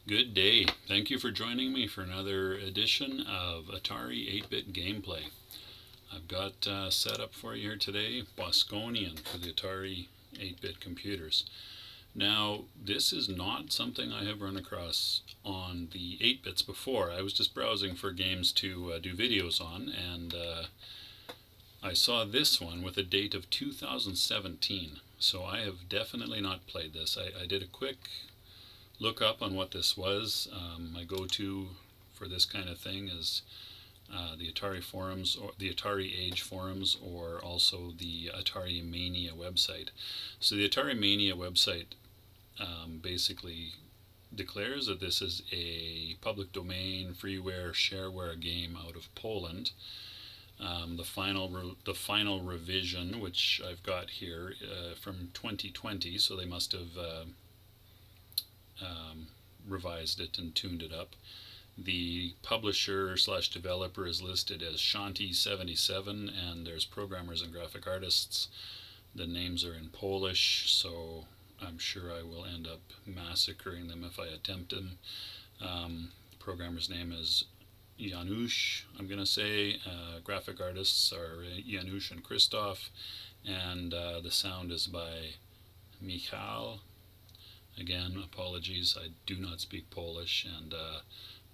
Good day. Thank you for joining me for another edition of Atari 8-bit gameplay. I've got set up for you here today Bosconian for the Atari 8-bit computers. Now, this is not something I have run across on the 8-bits before. I was just browsing for games to do videos on, and I saw this one with a date of 2017. So I have definitely not played this. I did a quick look up on what this was. My go-to for this kind of thing is the Atari forums, or the Atari Age forums, or also the Atari Mania website. So the Atari Mania website basically declares that this is a public domain, freeware, shareware game out of Poland. The final revision, which I've got here from 2020, so they must have revised it and tuned it up. The publisher slash developer is listed as Shanti77, and there's programmers and graphic artists. The names are in Polish, so I'm sure I will end up massacring them if I attempt them. Programmer's name is Janusz, I'm going to say. Graphic artists are Janusz and Krzysztof, and the sound is by Michal. Again, apologies, I do not speak Polish, and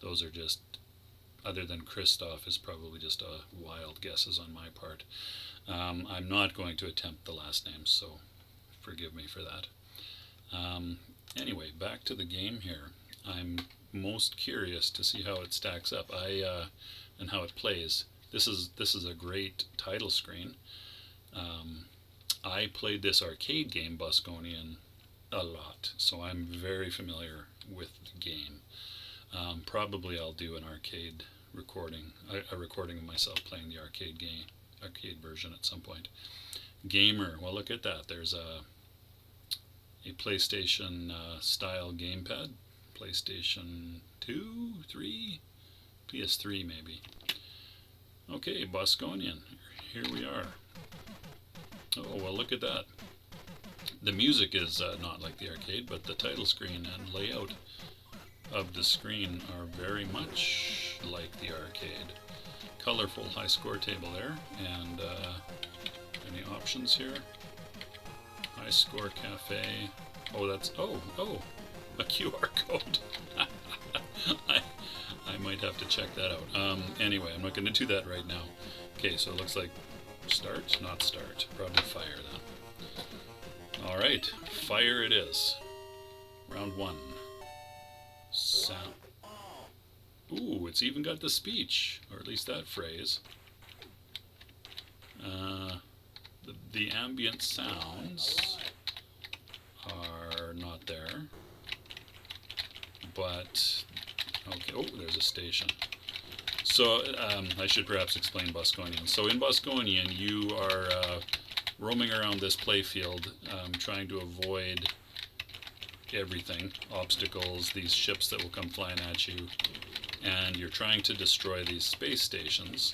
those are just, other than Krzysztof, is probably just wild guesses on my part. I'm not going to attempt the last name, so forgive me for that. Anyway, back to the game here. I'm most curious to see how it stacks up. And how it plays. This is a great title screen. I played this arcade game, Bosconian, a lot, so I'm very familiar with the game. Probably I'll do an arcade recording, a recording of myself playing the arcade version at some point. Gamer, well, look at that. There's a PlayStation style gamepad. PlayStation 2, 3, PS3 maybe. Okay, Bosconian, here we are. Oh, well, look at that. The music is not like the arcade, but the title screen and layout of the screen are very much like the arcade. Colorful high score table there, and any options here? High score cafe. Oh, that's a QR code. I might have to check that out. Anyway, I'm not going to do that right now. Okay, so it looks like start, not start. Probably fire then. Alright, fire it is. Round one. Sound. Ooh, it's even got the speech, or at least that phrase. The ambient sounds are not there. But, okay, oh, there's a station. So, I should perhaps explain Bosconian. So in Bosconian, you are roaming around this playfield, trying to avoid everything, obstacles, these ships that will come flying at you, and you're trying to destroy these space stations,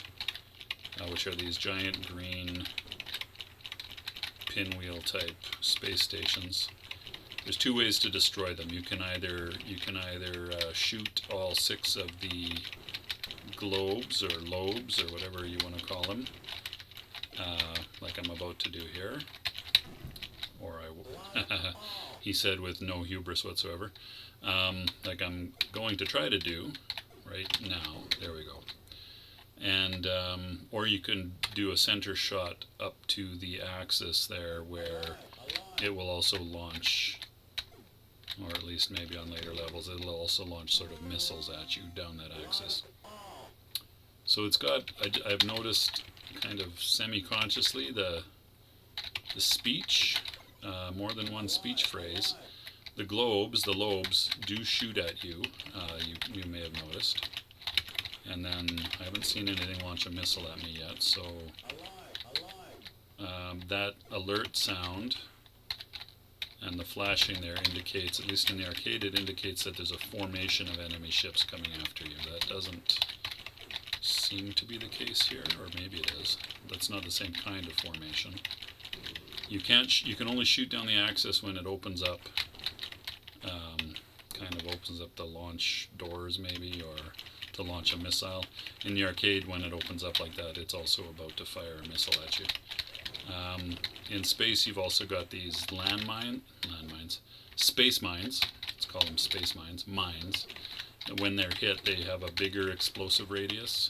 which are these giant green pinwheel type space stations. There's two ways to destroy them. You can either shoot all 6 of the globes or lobes or whatever you want to call them, like I'm about to do here, or he said with no hubris whatsoever, like I'm going to try to do right now. There we go. And or you can do a center shot up to the axis there, where it will also launch, or at least maybe on later levels, it'll also launch sort of missiles at you down that axis. So it's got, I've noticed kind of semi-consciously the speech, more than one speech phrase. The lobes do shoot at you, you may have noticed. And then I haven't seen anything launch a missile at me yet, so that alert sound and the flashing there indicates, at least in the arcade, it indicates that there's a formation of enemy ships coming after you. That doesn't seem to be the case here, or maybe it is. That's not the same kind of formation. You can only shoot down the axis when it opens up, kind of opens up the launch doors maybe, or to launch a missile. In the arcade, when it opens up like that, it's also about to fire a missile at you. In space, you've also got these space mines. Let's call them space mines. Mines. When they're hit, they have a bigger explosive radius.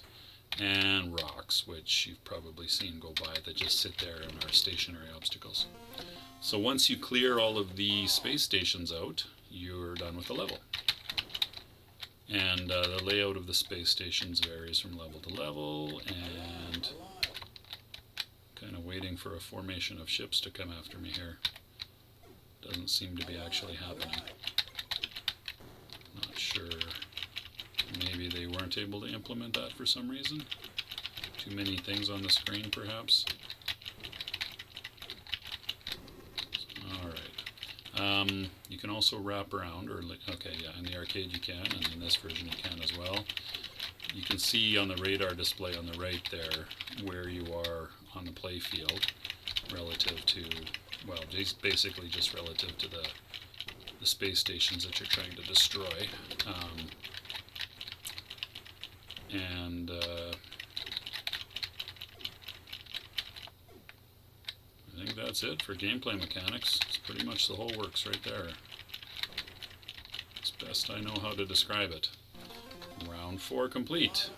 And rocks, which you've probably seen go by, that just sit there and are stationary obstacles. So once you clear all of the space stations out, you're done with the level. And the layout of the space stations varies from level to level, and kind of waiting for a formation of ships to come after me here. Doesn't seem to be actually happening. Not sure. Maybe they weren't able to implement that for some reason. Too many things on the screen, perhaps. Alright. You can also wrap around, or okay, yeah, in the arcade you can, and in this version you can as well. You can see on the radar display on the right there where you are on the play field relative to, well, basically just relative to the space stations that you're trying to destroy. And I think that's it for gameplay mechanics. It's pretty much the whole works right there. It's best I know how to describe it. Round 4 complete.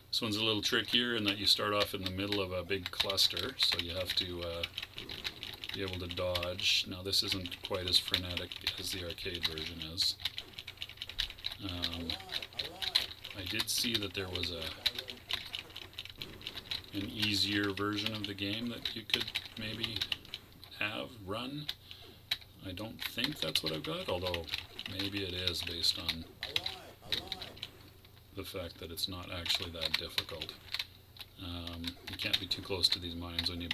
This one's a little trickier in that you start off in the middle of a big cluster, so you have to be able to dodge. Now this isn't quite as frenetic as the arcade version is. I did see that there was an easier version of the game that you could maybe run. I don't think that's what I've got, although maybe it is based on the fact that it's not actually that difficult. You can't be too close to these mines when you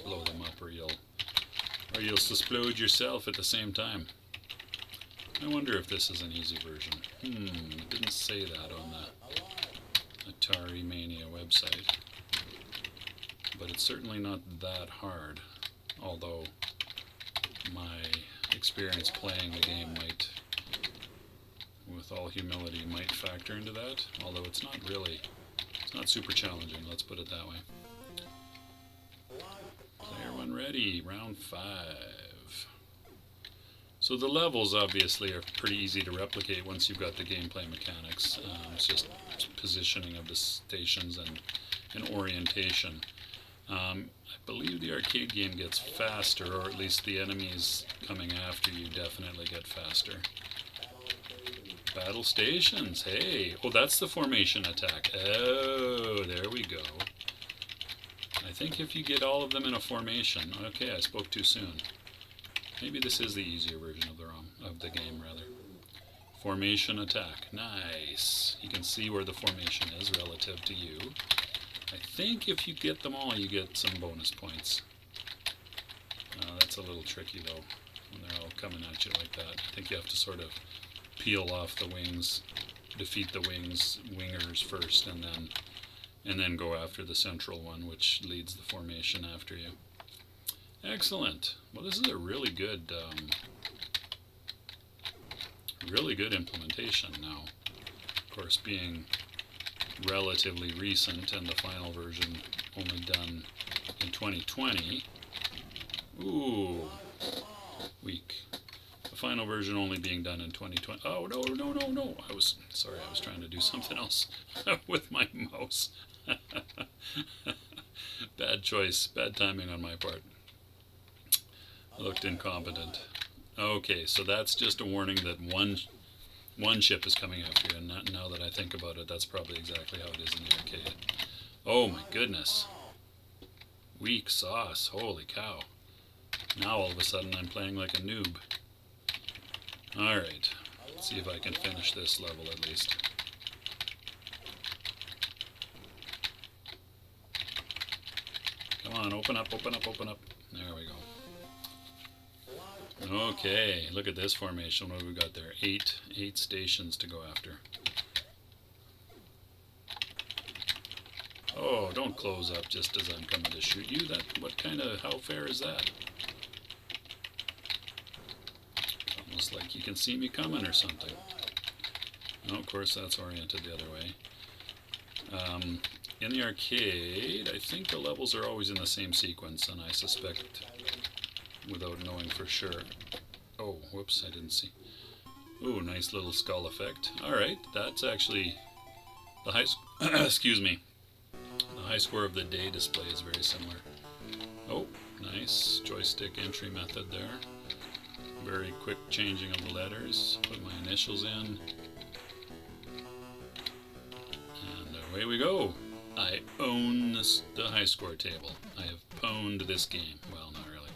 blow them up, or you'll explode yourself at the same time. I wonder if this is an easy version. It didn't say that on the Atari Mania website. But it's certainly not that hard, although my experience playing the game might, with all humility, might factor into that, although it's not super challenging, let's put it that way. Player 1 ready, round 5. So the levels obviously are pretty easy to replicate once you've got the gameplay mechanics. It's just positioning of the stations and orientation. I believe the arcade game gets faster, or at least the enemies coming after you definitely get faster. Battle stations, hey! Oh, that's the formation attack. Oh, there we go. I think if you get all of them in a formation... Okay, I spoke too soon. Maybe this is the easier version of the game, rather. Formation attack. Nice. You can see where the formation is relative to you. I think if you get them all, you get some bonus points. That's a little tricky, though, when they're all coming at you like that. I think you have to sort of peel off the wings, defeat the wingers first, and then go after the central one, which leads the formation after you. Excellent. Well, this is a really good implementation now. Of course, being relatively recent and the final version only done in 2020. Ooh, weak. The final version only being done in 2020. Oh, no. I was trying to do something else with my mouse. Bad choice, bad timing on my part. Looked incompetent. Okay, so that's just a warning that one ship is coming after you, and now that I think about it, that's probably exactly how it is in the arcade. Oh my goodness. Weak sauce, holy cow. Now all of a sudden I'm playing like a noob. Alright, let's see if I can finish this level at least. Come on, open up. There we go. Okay, look at this formation. What have we got there? Eight stations to go after. Oh, don't close up just as I'm coming to shoot you. How fair is that? Come almost like you can see me coming or something. Oh, of course, that's oriented the other way. In the arcade, I think the levels are always in the same sequence, and I suspect, without knowing for sure. Oh, whoops, I didn't see. Ooh, nice little skull effect. Alright, that's actually the high excuse me. The high score of the day display is very similar. Oh, nice joystick entry method there. Very quick changing of the letters. Put my initials in. And away we go. I own the high score table. I have pwned this game. Well, not really.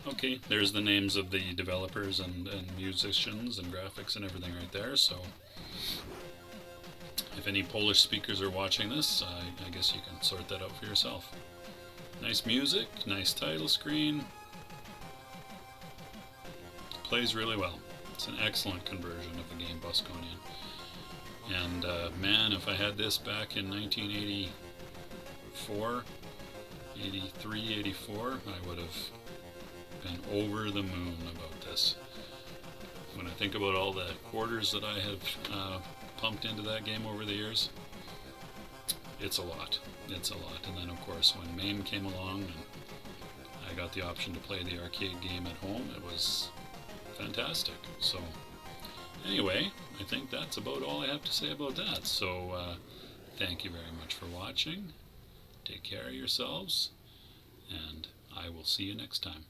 Okay, there's the names of the developers and musicians and graphics and everything right there. So if any Polish speakers are watching this, I guess you can sort that out for yourself. Nice music, nice title screen. Plays really well. It's an excellent conversion of the game Bosconian. And man, if I had this back in 1984, 83, 84, I would have been over the moon about this. When I think about all the quarters that I have pumped into that game over the years, it's a lot. It's a lot. And then of course when MAME came along and I got the option to play the arcade game at home, it was fantastic. So anyway, I think that's about all I have to say about that. So thank you very much for watching. Take care of yourselves, and I will see you next time.